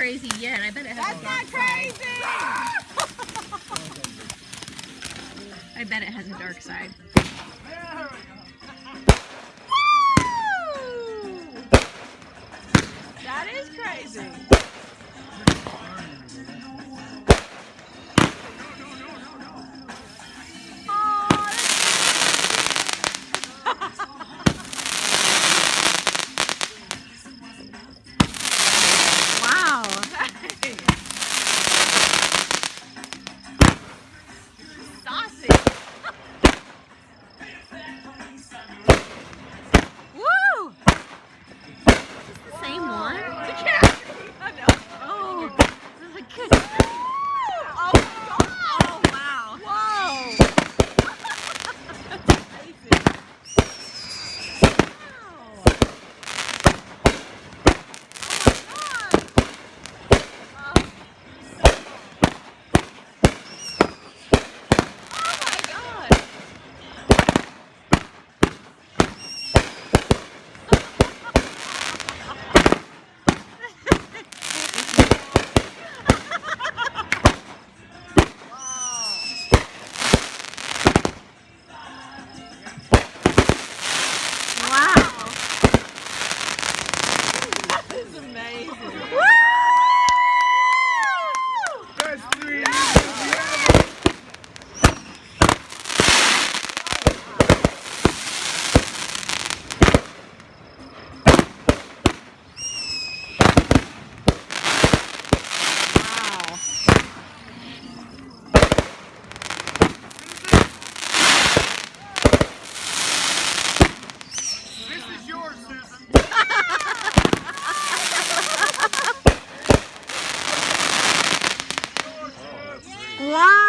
crazy yet. I bet it has a dark side. I bet it has a dark side. That is crazy. Wow. Saucy. Woo! Is this the same one? Yeah. I know. Oh, this is a good. Oh, God. Oh, wow. Whoa. Crazy. Wow. That is amazing. Best three. This is yours, Susan. Wow.